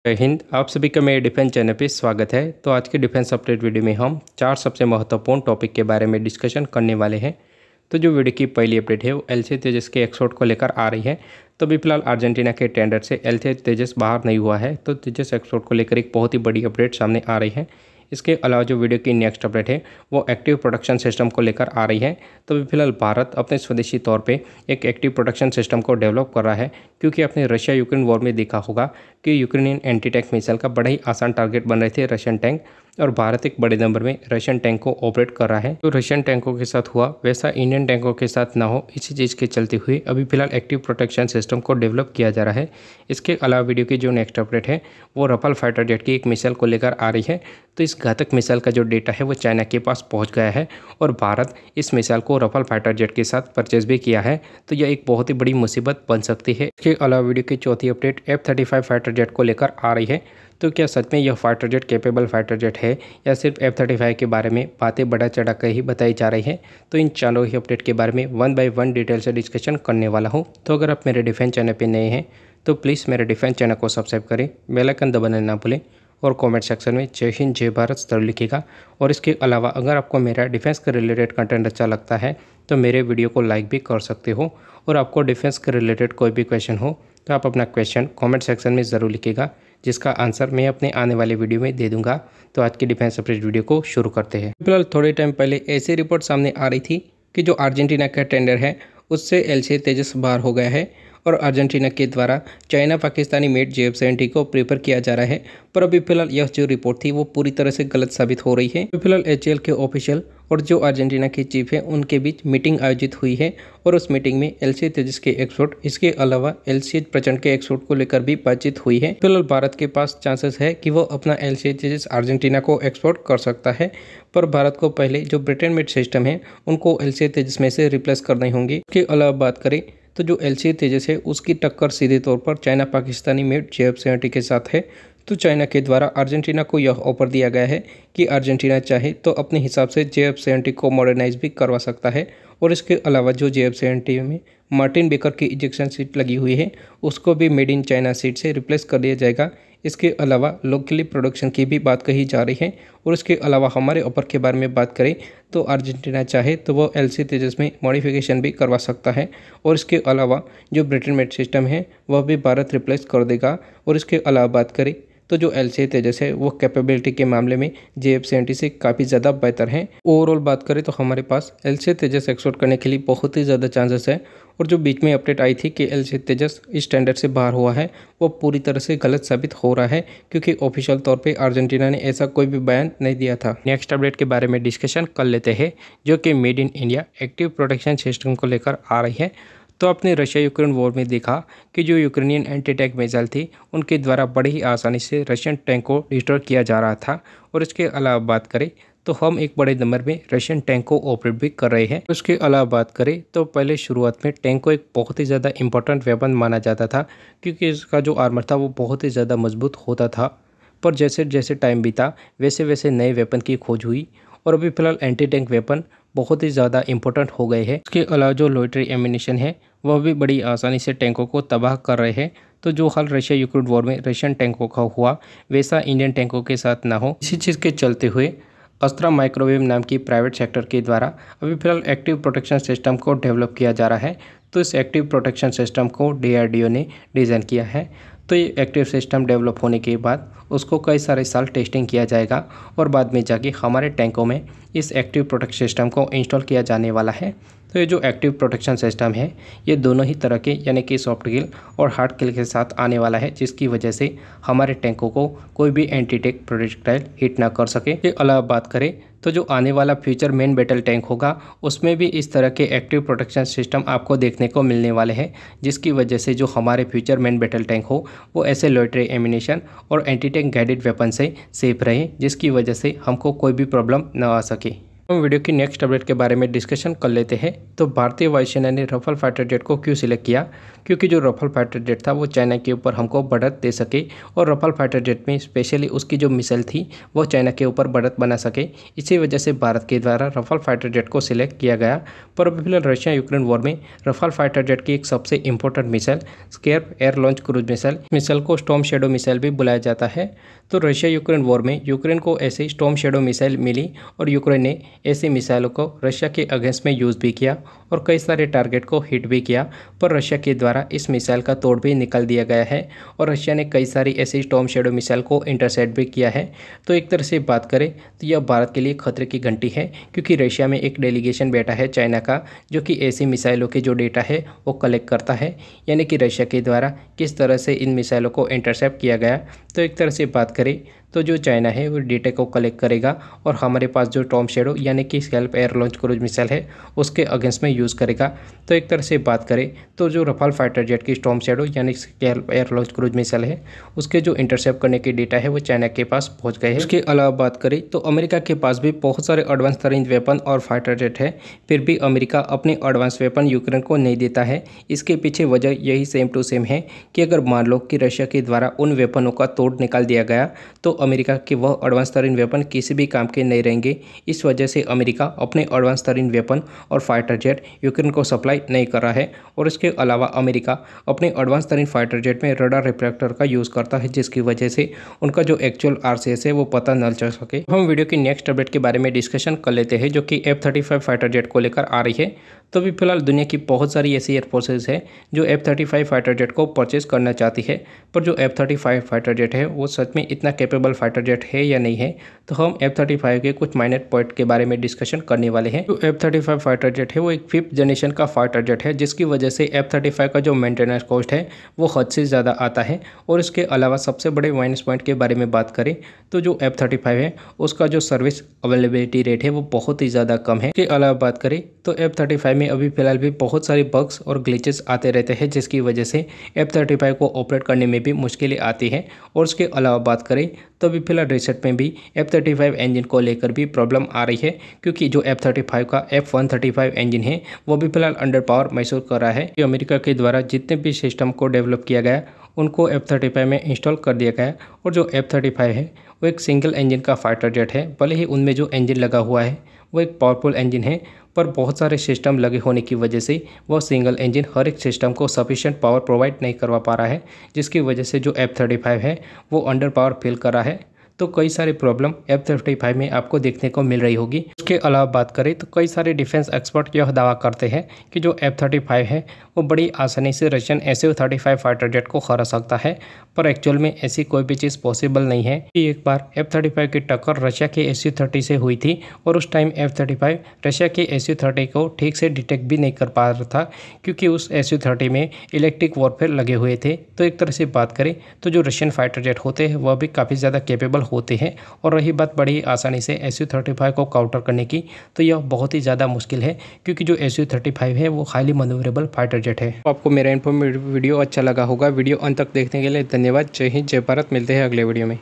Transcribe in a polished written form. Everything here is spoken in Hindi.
जय हिंद। आप सभी का मेरे डिफेंस चैनल पे स्वागत है। तो आज के डिफेंस अपडेट वीडियो में हम 4 सबसे महत्वपूर्ण टॉपिक के बारे में डिस्कशन करने वाले हैं। तो जो वीडियो की पहली अपडेट है वो एलसी तेजस के एक्सपोर्ट को लेकर आ रही है। तो अभी फिलहाल अर्जेंटीना के टेंडर से एलसी तेजस बाहर नहीं हुआ है, तो तेजस एक्सपोर्ट को लेकर एक बहुत ही बड़ी अपडेट सामने आ रही है। इसके अलावा जो वीडियो की नेक्स्ट अपडेट है वो एक्टिव प्रोडक्शन सिस्टम को लेकर आ रही है। तो अभी फिलहाल भारत अपने स्वदेशी तौर पे एक एक्टिव प्रोडक्शन सिस्टम को डेवलप कर रहा है, क्योंकि आपने रशिया यूक्रेन वॉर में देखा होगा कि यूक्रेनियन एंटी टैंक मिसाइल का बड़ा ही आसान टारगेट बन रहे थे रशियन टैंक, और भारत एक बड़े नंबर में रशियन टैंक को ऑपरेट कर रहा है। तो रशियन टैंकों के साथ हुआ वैसा इंडियन टैंकों के साथ ना हो, इसी चीज़ के चलते हुए अभी फिलहाल एक्टिव प्रोटेक्शन सिस्टम को डेवलप किया जा रहा है। इसके अलावा वीडियो की जो नेक्स्ट अपडेट है वो रफाल फाइटर जेट की एक मिसाइल को लेकर आ रही है। तो इस घातक मिसाइल का जो डेटा है वो चाइना के पास पहुंच गया है, और भारत इस मिसाइल को रफाल फाइटर जेट के साथ परचेज भी किया है। तो यह एक बहुत ही बड़ी मुसीबत बन सकती है। इसके अलावा वीडियो की चौथी अपडेट F-35 फाइटर जेट को लेकर आ रही है। तो क्या सच में यह fighter jet capable fighter jet है, या सिर्फ F-35 के बारे में बातें बढ़ा चढ़ा कर ही बताई जा रही है? तो इन चारों ही अपडेट के बारे में 1 बाय 1 डिटेल से डिस्कशन करने वाला हूँ। तो अगर आप मेरे डिफेंस चैनल पर नए हैं तो प्लीज़ मेरे डिफेंस चैनल को सब्सक्राइब करें, बेल आइकन दबाना ना भूलें, और कमेंट सेक्शन में जय हिंद जय भारत जरूर लिखिएगा। और इसके अलावा अगर आपको मेरा डिफेंस के रिलेटेड कंटेंट अच्छा लगता है तो मेरे वीडियो को लाइक भी कर सकते हो, और आपको डिफेंस के रिलेटेड कोई भी क्वेश्चन हो तो आप अपना क्वेश्चन कमेंट सेक्शन में ज़रूर लिखिएगा, जिसका आंसर मैं अपने आने वाले वीडियो में दे दूंगा। तो आज की डिफेंस अपडेट वीडियो को शुरू करते हैं। फिलहाल थोड़े टाइम पहले ऐसी रिपोर्ट सामने आ रही थी कि जो अर्जेंटीना का टेंडर है उससे एलसी तेजस बाहर हो गया है, और अर्जेंटीना के द्वारा चाइना पाकिस्तानी मेड JF-70 को प्रेफर किया जा रहा है। पर अभी फिलहाल यह जो रिपोर्ट थी वो पूरी तरह से गलत साबित हो रही है। अभी फिलहाल HAL के ऑफिशियल और जो अर्जेंटीना के चीफ है उनके बीच मीटिंग आयोजित हुई है, और उस मीटिंग में एलसी तेजस के एक्सपोर्ट, इसके अलावा एलसी प्रचंड के एक्सपोर्ट को लेकर भी बातचीत हुई है। फिलहाल भारत के पास चांसेस है कि वो अपना एलसी तेजस अर्जेंटीना को एक्सपोर्ट कर सकता है, पर भारत को पहले जो ब्रिटेन मेड सिस्टम है उनको एलसी तेजस में से रिप्लेस करनी होंगी। इसके अलावा बात करें तो जो एलसी तेजस है उसकी टक्कर सीधे तौर पर चाइना पाकिस्तानी मेड JF-70 के साथ है। तो चाइना के द्वारा अर्जेंटीना को यह ऑफर दिया गया है कि अर्जेंटीना चाहे तो अपने हिसाब से JF-70 को मॉडर्नाइज भी करवा सकता है, और इसके अलावा जो JF-70 में मार्टिन बेकर की इजेक्शन सीट लगी हुई है उसको भी मेड इन चाइना सीट से रिप्लेस कर दिया जाएगा। इसके अलावा लोकली प्रोडक्शन की भी बात कही जा रही है, और इसके अलावा हमारे ऑफर के बारे में बात करें तो अर्जेंटीना चाहे तो वो एलसी तेजस में मॉडिफिकेशन भी करवा सकता है, और इसके अलावा जो ब्रिटेन मेड सिस्टम है वह भी भारत रिप्लेस कर देगा। और इसके अलावा बात करें तो जो एलसी तेजस है वो कैपेबिलिटी के मामले में JF-70 से काफ़ी ज़्यादा बेहतर है। ओवरऑल बात करें तो हमारे पास एलसी तेजस एक्सपोर्ट करने के लिए बहुत ही ज़्यादा चांसेस है। और जो बीच में अपडेट आई थी कि एलसी तेजस इस टेंडर से बाहर हुआ है वो पूरी तरह से गलत साबित हो रहा है, क्योंकि ऑफिशियल तौर पे अर्जेंटीना ने ऐसा कोई भी बयान नहीं दिया था। नेक्स्ट अपडेट के बारे में डिस्कशन कर लेते हैं, जो कि made in India active protection system को लेकर आ रही है। तो आपने रशिया यूक्रेन वॉर में देखा कि जो यूक्रेनियन एंटी टैंक मिसाइल थी उनके द्वारा बड़ी ही आसानी से रशियन टैंक को डिस्ट्रॉय किया जा रहा था। और इसके अलावा बात करें तो हम एक बड़े नंबर में रशियन टैंक को ऑपरेट भी कर रहे हैं। उसके अलावा बात करें तो पहले शुरुआत में टैंक को एक बहुत ही ज़्यादा इंपॉर्टेंट वेपन माना जाता था, क्योंकि इसका जो आर्मर था वो बहुत ही ज़्यादा मजबूत होता था। पर जैसे जैसे टाइम बीता वैसे वैसे नए वेपन की खोज हुई, और अभी फिलहाल एंटी टैंक वेपन बहुत ही ज़्यादा इंपॉर्टेंट हो गए हैं। इसके अलावा जो लोइटरी एम्यूनिशन है वह भी बड़ी आसानी से टैंकों को तबाह कर रहे हैं। तो जो हाल रशिया यूक्रेन वॉर में रशियन टैंकों का हुआ वैसा इंडियन टैंकों के साथ ना हो, इसी चीज़ के चलते हुए अस्त्रा माइक्रोवेव नाम की प्राइवेट सेक्टर के द्वारा अभी फिलहाल एक्टिव प्रोटेक्शन सिस्टम को डेवलप किया जा रहा है। तो इस एक्टिव प्रोटेक्शन सिस्टम को DRDO ने डिज़ाइन किया है। तो ये एक्टिव सिस्टम डेवलप होने के बाद उसको कई सारे साल टेस्टिंग किया जाएगा, और बाद में जाके हमारे टैंकों में इस एक्टिव प्रोटेक्शन सिस्टम को इंस्टॉल किया जाने वाला है। तो ये जो एक्टिव प्रोटेक्शन सिस्टम है ये दोनों ही तरह के यानी कि सॉफ्ट किल और हार्ड किल के साथ आने वाला है, जिसकी वजह से हमारे टैंकों को कोई भी एंटी टैंक प्रोजेक्टाइल हिट ना कर सके। इसके अलावा बात करें तो जो आने वाला फ्यूचर मेन बैटल टैंक होगा उसमें भी इस तरह के एक्टिव प्रोटेक्शन सिस्टम आपको देखने को मिलने वाले हैं, जिसकी वजह से जो हमारे फ्यूचर मेन बैटल टैंक हो वो ऐसे लोइटरी एम्यूनिशन और एंटी टैंक गाइडेड वेपन से सेफ रहे, जिसकी वजह से हमको कोई भी प्रॉब्लम ना आ सके। हम वीडियो की नेक्स्ट अपडेट के बारे में डिस्कशन कर लेते हैं। तो भारतीय वायुसेना ने रफाल फाइटर जेट को क्यों सिलेक्ट किया? क्योंकि जो रफाल फाइटर जेट था वो चाइना के ऊपर हमको बढ़त दे सके और रफाल फाइटर जेट में स्पेशली उसकी जो मिसाइल थी वो चाइना के ऊपर बढ़त बना सके। इसी वजह से भारत के द्वारा रफाल फाइटर जेट को सिलेक्ट किया गया। पर अभी फिलहाल रशिया यूक्रेन वॉर में रफाल फाइटर जेट की एक सबसे important missile SCALP air launch cruise missile को स्टॉर्म शैडो मिसाइल भी बुलाया जाता है। तो रशिया यूक्रेन वॉर में यूक्रेन को ऐसे स्टॉर्म शैडो मिसाइल मिली और यूक्रेन ने ऐसी मिसाइलों को रशिया के अगेंस्ट में यूज़ भी किया और कई सारे टारगेट को हिट भी किया। पर रशिया के द्वारा इस मिसाइल का तोड़ भी निकाल दिया गया है और रशिया ने कई सारी ऐसी स्टॉर्म शैडो मिसाइल को इंटरसेप्ट भी किया है। तो एक तरह से बात करें तो यह भारत के लिए खतरे की घंटी है, क्योंकि रशिया में एक डेलीगेशन बैठा है चाइना का, जो कि ऐसी मिसाइलों के जो डेटा है वो कलेक्ट करता है, यानी कि रशिया के द्वारा किस तरह से इन मिसाइलों को इंटरसेप्ट किया गया। तो एक तरह से बात करें तो जो चाइना है वो डेटा को कलेक्ट करेगा और हमारे पास जो स्टॉर्म शैडो यानी कि scalp air launch cruise missile है उसके अगेंस्ट में यूज़ करेगा। तो एक तरह से बात करें तो जो रफाल फाइटर जेट की स्टॉर्म शैडो यानी scalp air launch cruise missile है उसके जो इंटरसेप्ट करने के डेटा है वो चाइना के पास पहुंच गए हैं। उसके अलावा बात करें तो अमेरिका के पास भी बहुत सारे एडवांस तरीन वेपन और फाइटर जेट है, फिर भी अमेरिका अपने एडवांस वेपन यूक्रेन को नहीं देता है। इसके पीछे वजह यही सेम टू सेम है कि अगर मान लो कि रशिया के द्वारा उन वेपनों का तोड़ निकाल दिया गया तो अमेरिका के वह एडवांस तरीन वेपन किसी भी काम के नहीं रहेंगे। इस वजह से अमेरिका अपने एडवांस तरीन वेपन और फाइटर जेट यूक्रेन को सप्लाई नहीं कर रहा है। और इसके अलावा अमेरिका अपने एडवांस तरीन फाइटर जेट में रडार रिफ्लेक्टर का यूज़ करता है, जिसकी वजह से उनका जो एक्चुअल RCS है वो पता न चल सके। हम वीडियो की नेक्स्ट अपडेट के बारे में डिस्कशन कर लेते हैं, जो कि F-35 फाइटर जेट को लेकर आ रही है। तो अभी फिलहाल दुनिया की बहुत सारी ऐसी एयरफोर्सेज है जो F-35 फाइटर जेट को परचेज करना चाहती है, पर जो F-35 फाइटर जेट है वो सच में इतना कैपेबल फाइटर जेट है या नहीं है। तो हम F-35 के कुछ माइनर पॉइंट के बारे में डिस्कशन करने वाले हैं। जो F-35 फाइटर जेट है वो एक 5th जनरेशन का फाइटर जेट है, जिसकी वजह से F-35 का जो मेंटेनेंस कॉस्ट है वो हद से ज़्यादा आता है। और इसके अलावा सबसे बड़े माइनस पॉइंट के बारे में बात करें तो जो F-35 है उसका जो सर्विस अवेलेबिलिटी रेट है वो बहुत ही ज़्यादा कम है। इसके अलावा बात करें तो F-35 में अभी फिलहाल भी बहुत सारे बग्स और ग्लिचेस आते रहते हैं, जिसकी वजह से F-35 को ऑपरेट करने में भी मुश्किलें आती हैं। और उसके अलावा बात करें तो अभी फिलहाल रिसर्च में भी F-35 इंजन को लेकर भी प्रॉब्लम आ रही है, क्योंकि जो F-35 का F-135 इंजन है वो भी फिलहाल अंडर पावर महसूस कर रहा है। अमेरिका के द्वारा जितने भी सिस्टम को डेवलप किया गया उनको F-35 में इंस्टॉल कर दिया गया। और जो F-35 है वो एक सिंगल इंजन का फाइटर जेट है, भले ही उनमें जो इंजन लगा हुआ है वो एक पावरफुल इंजन है, पर बहुत सारे सिस्टम लगे होने की वजह से वह सिंगल इंजन हर एक सिस्टम को सफिशिएंट पावर प्रोवाइड नहीं करवा पा रहा है, जिसकी वजह से जो F-35 है वो अंडर पावर फील कर रहा है। तो कई सारे प्रॉब्लम F-35 में आपको देखने को मिल रही होगी। उसके अलावा बात करें तो कई सारे डिफेंस एक्सपर्ट यह दावा करते हैं कि जो F-35 है वो बड़ी आसानी से रशियन Su-35 फाइटर जेट को हरा सकता है, पर एक्चुअल में ऐसी कोई भी चीज़ पॉसिबल नहीं है। कि एक बार F-35 की टक्कर रशिया के Su-30 से हुई थी और उस टाइम F-35 रशिया के Su-30 को ठीक से डिटेक्ट भी नहीं कर पा रहा था, क्योंकि उस Su-30 में इलेक्ट्रिक वॉरफेयर लगे हुए थे। तो एक तरह से बात करें तो जो रशियन फाइटर जेट होते हैं वह भी काफ़ी ज़्यादा कैपेबल होते हैं। और रही बात बड़ी आसानी से Su-35 को काउंटर करने की, तो यह बहुत ही ज़्यादा मुश्किल है, क्योंकि जो Su-35 है वो हाईली मैन्यूवरेबल फाइटर जेट है। तो आपको मेरा इन्फॉर्मेटिव वीडियो अच्छा लगा होगा। वीडियो अंत तक देखने के लिए धन्यवाद। जय हिंद, जय भारत। मिलते हैं अगले वीडियो में।